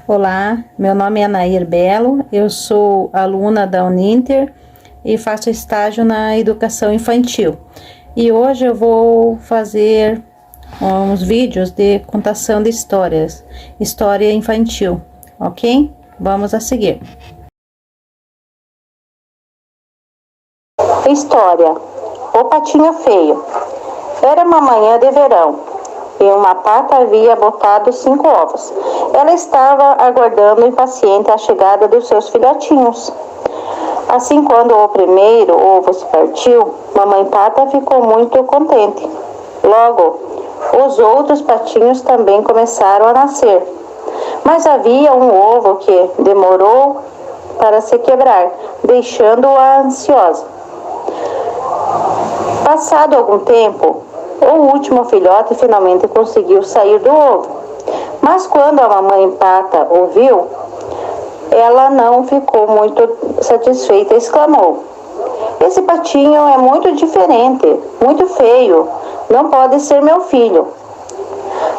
Olá, meu nome é Nair Belo, eu sou aluna da Uninter e faço estágio na educação infantil. E hoje eu vou fazer uns vídeos de contação de histórias, história infantil, ok? Vamos a seguir. História: O Patinho Feio. Era uma manhã de verão e uma pata havia botado 5 ovos. Ela estava aguardando impaciente a chegada dos seus filhotinhos. Assim, quando o primeiro ovo se partiu, mamãe pata ficou muito contente. Logo, os outros patinhos também começaram a nascer. Mas havia um ovo que demorou para se quebrar, deixando-a ansiosa. Passado algum tempo, o último filhote finalmente conseguiu sair do ovo. Mas quando a mamãe pata ouviu, ela não ficou muito satisfeita e exclamou: "Esse patinho é muito diferente, muito feio. Não pode ser meu filho."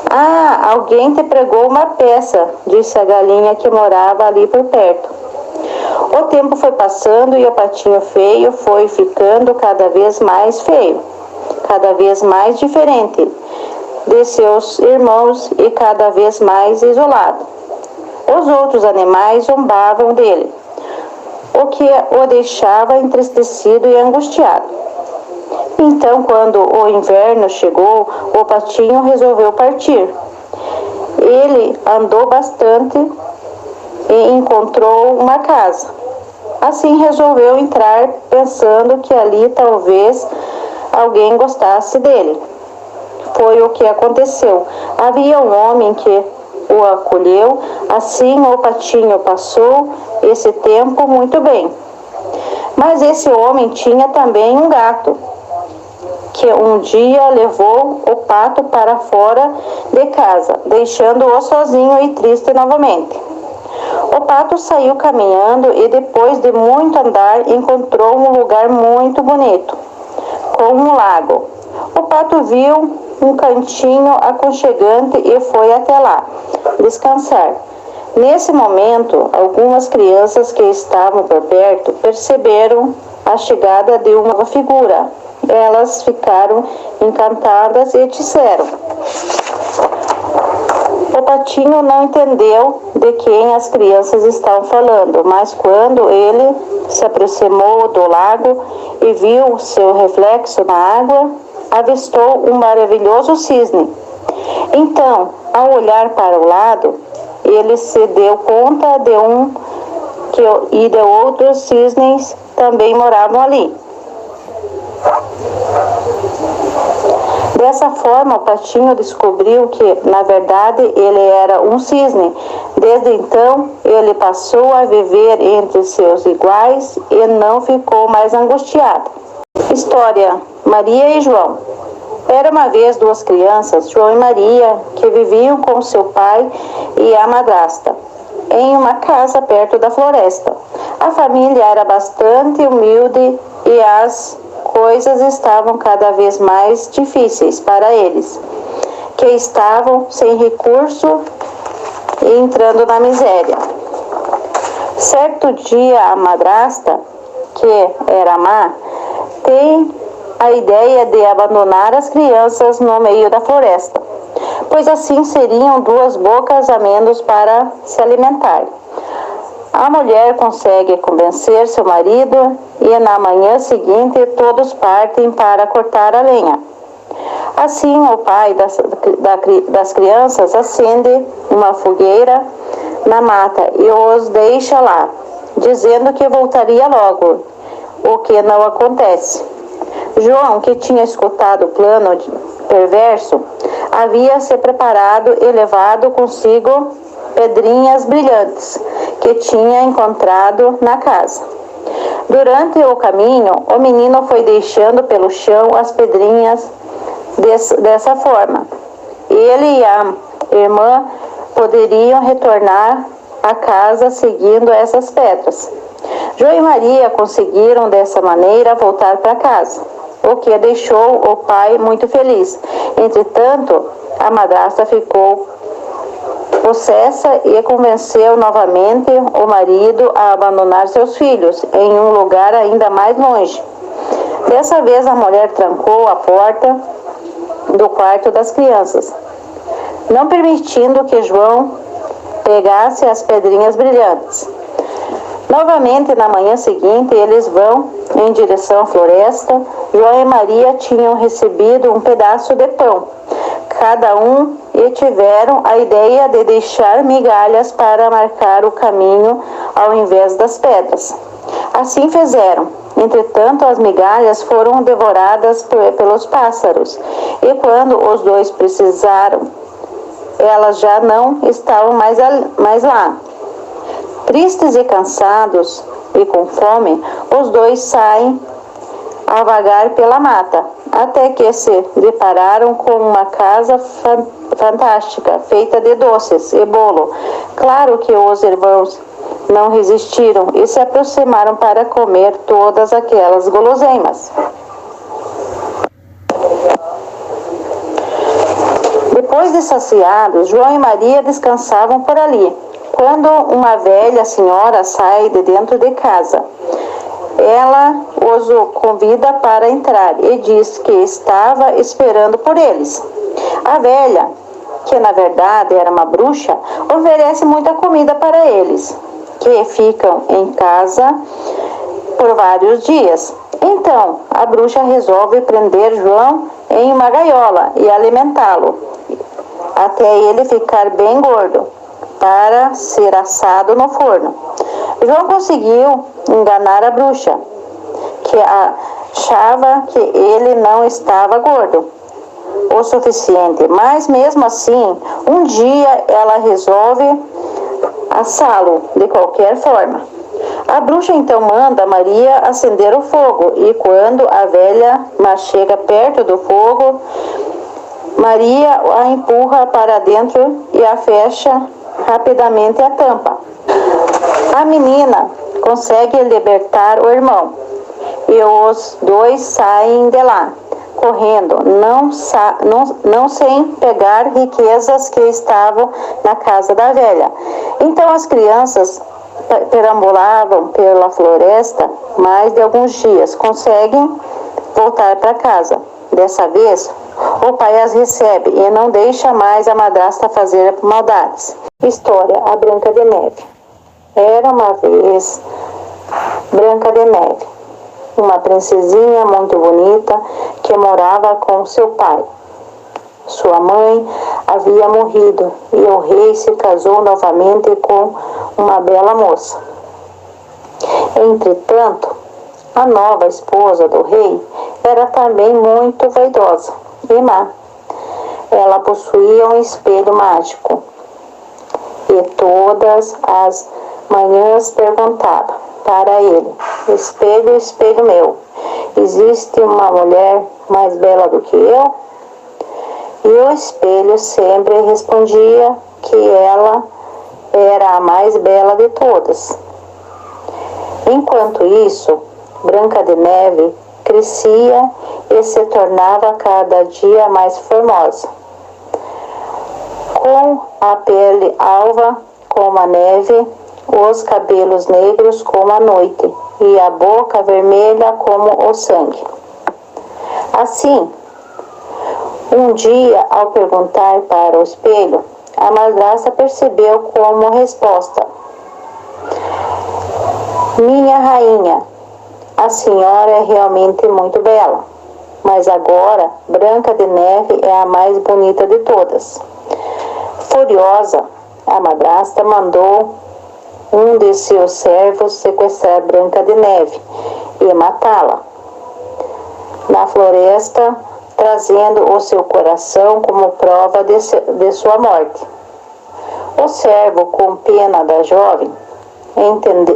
"Ah, alguém te pregou uma peça", disse a galinha que morava ali por perto. O tempo foi passando e o patinho feio foi ficando cada vez mais feio, cada vez mais diferente de seus irmãos e cada vez mais isolado. Os outros animais zombavam dele, o que o deixava entristecido e angustiado. Então, quando o inverno chegou, o patinho resolveu partir. Ele andou bastante e encontrou uma casa. Assim resolveu entrar, pensando que ali talvez alguém gostasse dele. Foi o que aconteceu. Havia um homem que o acolheu. Assim o patinho passou esse tempo muito bem. Mas esse homem tinha também um gato, que um dia levou o pato para fora de casa, deixando-o sozinho e triste novamente. O pato saiu caminhando e, depois de muito andar, encontrou um lugar muito bonito, com um lago. O pato viu um cantinho aconchegante e foi até lá descansar. Nesse momento, algumas crianças que estavam por perto perceberam a chegada de uma figura. Elas ficaram encantadas e disseram: O patinho não entendeu de quem as crianças estavam falando, mas quando ele se aproximou do lago e viu seu reflexo na água, avistou um maravilhoso cisne. Então, ao olhar para o lado, ele se deu conta e de outros cisnes também moravam ali. Dessa forma, o patinho descobriu que, na verdade, ele era um cisne. Desde então, ele passou a viver entre seus iguais e não ficou mais angustiado. História: Maria e João. Era uma vez 2 crianças, João e Maria, que viviam com seu pai e a madrasta, em uma casa perto da floresta. A família era bastante humilde e as coisas estavam cada vez mais difíceis para eles, que estavam sem recurso e entrando na miséria. Certo dia, a madrasta, que era má, tem a ideia de abandonar as crianças no meio da floresta, pois assim seriam 2 bocas a menos para se alimentar. A mulher consegue convencer seu marido e na manhã seguinte todos partem para cortar a lenha. Assim o pai das crianças acende uma fogueira na mata e os deixa lá, dizendo que voltaria logo, o que não acontece. João, que tinha escutado o plano perverso, havia se preparado e levado consigo pedrinhas brilhantes que tinha encontrado na casa. Durante o caminho, o menino foi deixando pelo chão as pedrinhas dessa forma. Ele e a irmã poderiam retornar à casa seguindo essas pedras. João e Maria conseguiram dessa maneira voltar para casa, o que deixou o pai muito feliz. Entretanto, a madrasta ficou possessa, e convenceu novamente o marido a abandonar seus filhos em um lugar ainda mais longe. Dessa vez a mulher trancou a porta do quarto das crianças, não permitindo que João pegasse as pedrinhas brilhantes. Novamente, na manhã seguinte, eles vão em direção à floresta. João e Maria tinham recebido um pedaço de pão, cada um, e tiveram a ideia de deixar migalhas para marcar o caminho ao invés das pedras. Assim fizeram. Entretanto, as migalhas foram devoradas pelos pássaros, e quando os dois precisaram, elas já não estavam mais lá. Tristes e cansados e com fome, os dois saem a vagar pela mata, até que se depararam com uma casa fantástica, feita de doces e bolo. Claro que os irmãos não resistiram e se aproximaram para comer todas aquelas guloseimas. Depois de saciados, João e Maria descansavam por ali, quando uma velha senhora sai de dentro de casa. Ela os convida para entrar e diz que estava esperando por eles. A velha, que na verdade era uma bruxa, oferece muita comida para eles, que ficam em casa por vários dias. Então, a bruxa resolve prender João em uma gaiola e alimentá-lo, até ele ficar bem gordo, para ser assado no forno. João conseguiu enganar a bruxa, que achava que ele não estava gordo o suficiente, mas mesmo assim, um dia ela resolve assá-lo de qualquer forma. A bruxa então manda Maria acender o fogo, e quando a velha chega perto do fogo, Maria a empurra para dentro e a fecha rapidamente a tampa. A menina consegue libertar o irmão, e os dois saem de lá, correndo, não sem pegar riquezas que estavam na casa da velha. Então as crianças perambulavam pela floresta mais de alguns dias, conseguem voltar para casa. Dessa vez, o pai as recebe e não deixa mais a madrasta fazer maldades. História: a Branca de Neve. Era uma vez Branca de Neve, uma princesinha muito bonita que morava com seu pai. Sua mãe havia morrido e o rei se casou novamente com uma bela moça. Entretanto, a nova esposa do rei era também muito vaidosa e má. Ela possuía um espelho mágico e todas as manhãs perguntava para ele: espelho, espelho meu, existe uma mulher mais bela do que eu? E o espelho sempre respondia que ela era a mais bela de todas. Enquanto isso, Branca de Neve crescia e se tornava cada dia mais formosa, com a pele alva como a neve, os cabelos negros como a noite e a boca vermelha como o sangue. Assim, um dia, ao perguntar para o espelho, a madrasta percebeu como resposta: minha rainha, a senhora é realmente muito bela, mas agora Branca de Neve é a mais bonita de todas. Furiosa, a madrasta mandou um de seus servos sequestrar Branca de Neve e matá-la na floresta, trazendo o seu coração como prova de sua morte. O servo, com pena da jovem,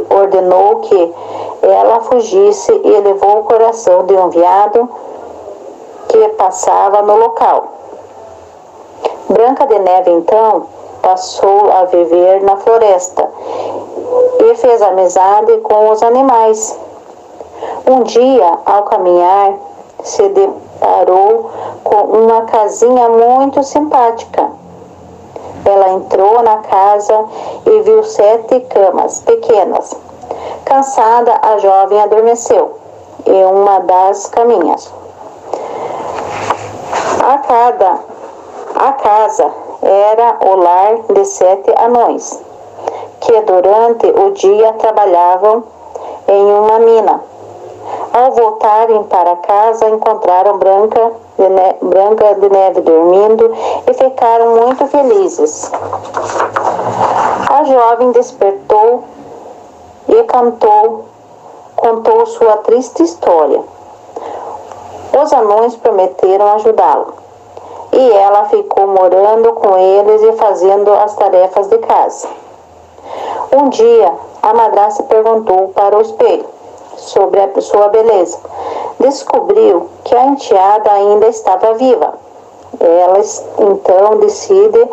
ordenou que ela fugisse e levou o coração de um veado que passava no local. Branca de Neve, então, passou a viver na floresta e fez amizade com os animais. Um dia, ao caminhar, se deparou com uma casinha muito simpática Ela entrou na casa e viu 7 camas pequenas. Cansada, a jovem adormeceu em uma das caminhas. A casa era o lar de 7 anões, que durante o dia trabalhavam em uma mina. Ao voltarem para casa, encontraram Branca de Neve dormindo e ficaram muito felizes. A jovem despertou e contou sua triste história. Os anões prometeram ajudá-la, e ela ficou morando com eles e fazendo as tarefas de casa. Um dia, a madrasta perguntou para o espelho sobre a sua beleza. Descobriu que a enteada ainda estava viva. Ela então decide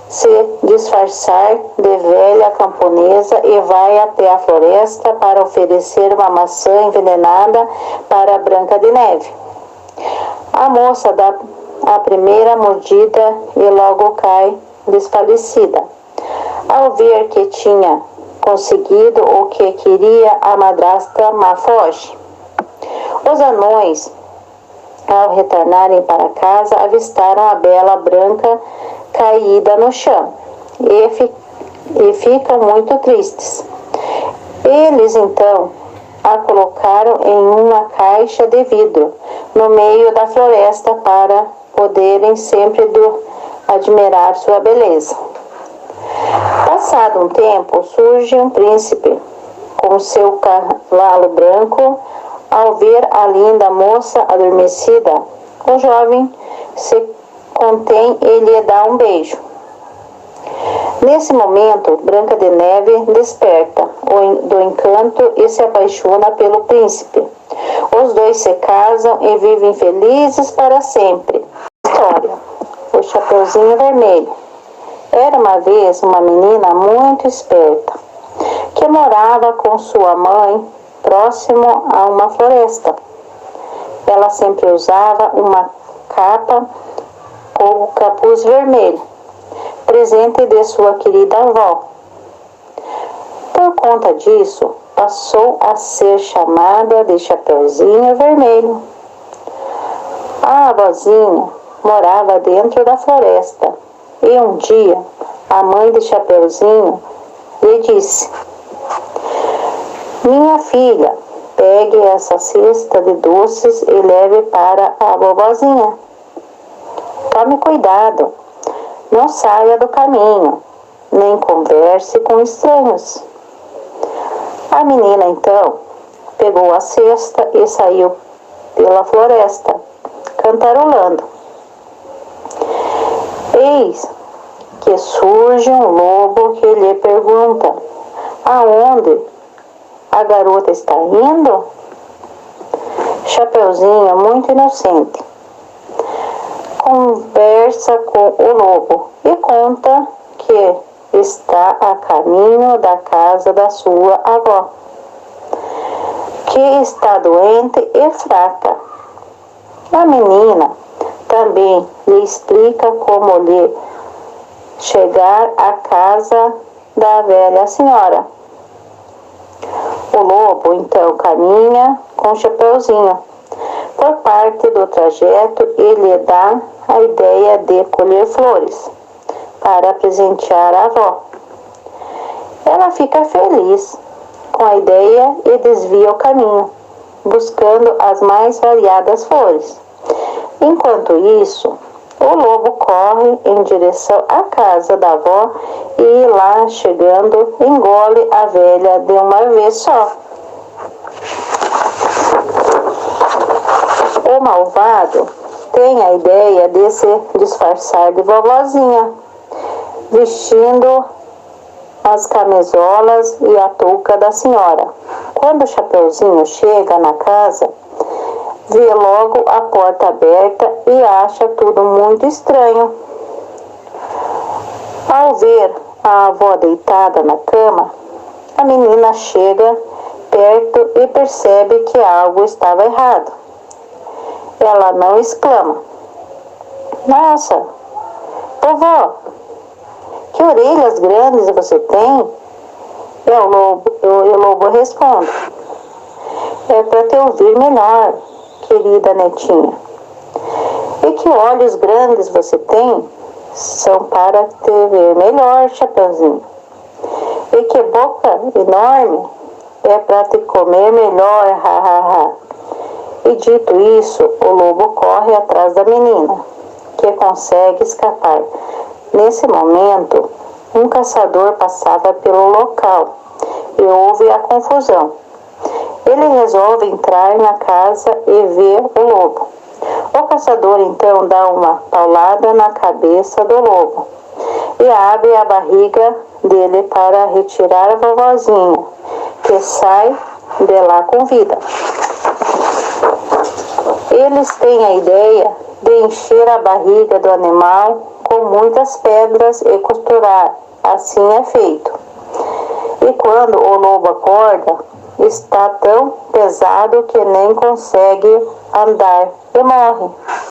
se disfarçar de velha camponesa e vai até a floresta para oferecer uma maçã envenenada para Branca de Neve. A moça dá a primeira mordida e logo cai desfalecida. Ao ver que tinha conseguido o que queria, a madrasta foge. Os anões, ao retornarem para casa, avistaram a bela Branca caída no chão e ficam muito tristes. Eles então a colocaram em uma caixa de vidro no meio da floresta para poderem sempre admirar sua beleza. Passado um tempo, surge um príncipe com seu cavalo branco. Ao ver a linda moça adormecida, o jovem se contém e lhe dá um beijo. Nesse momento, Branca de Neve desperta do encanto e se apaixona pelo príncipe. Os dois se casam e vivem felizes para sempre. História: O Chapeuzinho Vermelho. Era uma vez uma menina muito esperta, que morava com sua mãe próximo a uma floresta. Ela sempre usava uma capa com capuz vermelho, presente de sua querida avó. Por conta disso, passou a ser chamada de Chapeuzinho Vermelho. A avózinha morava dentro da floresta e um dia a mãe de Chapeuzinho lhe disse: "Minha filha, pegue essa cesta de doces e leve para a vovozinha. Tome cuidado, não saia do caminho, nem converse com estranhos." A menina então pegou a cesta e saiu pela floresta, cantarolando. Eis que surge um lobo que lhe pergunta: "Aonde a garota está indo?" Chapeuzinho, muito inocente, conversa com o lobo e conta que está a caminho da casa da sua avó, que está doente e fraca. A menina também lhe explica como lhe chegar à casa da velha senhora. O lobo então caminha com Chapeuzinho. Por parte do trajeto, ele dá a ideia de colher flores para presentear a avó. Ela fica feliz com a ideia e desvia o caminho, buscando as mais variadas flores. Enquanto isso, o lobo corre em direção à casa da avó e, lá chegando, engole a velha de uma vez só. O malvado tem a ideia de se disfarçar de vovozinha, vestindo as camisolas e a touca da senhora. Quando o Chapeuzinho chega na casa, vê logo a porta aberta e acha tudo muito estranho. Ao ver a avó deitada na cama, a menina chega perto e percebe que algo estava errado. Ela não exclama: "Nossa, vovó, Que orelhas grandes você tem? E o lobo responde: é para te ouvir melhor, querida netinha. E que olhos grandes você tem? São para te ver melhor, Chapeuzinho. E que boca enorme? É para te comer melhor, ha, ha, ha. E dito isso, o lobo corre atrás da menina, que consegue escapar. Nesse momento, um caçador passava pelo local e houve a confusão. Ele resolve entrar na casa e ver o lobo. O caçador então dá uma paulada na cabeça do lobo e abre a barriga dele para retirar a vovozinha, que sai de lá com vida. Eles têm a ideia de encher a barriga do animal com muitas pedras e costurar. Assim é feito. E quando o lobo acorda, está tão pesado que nem consegue andar e morre.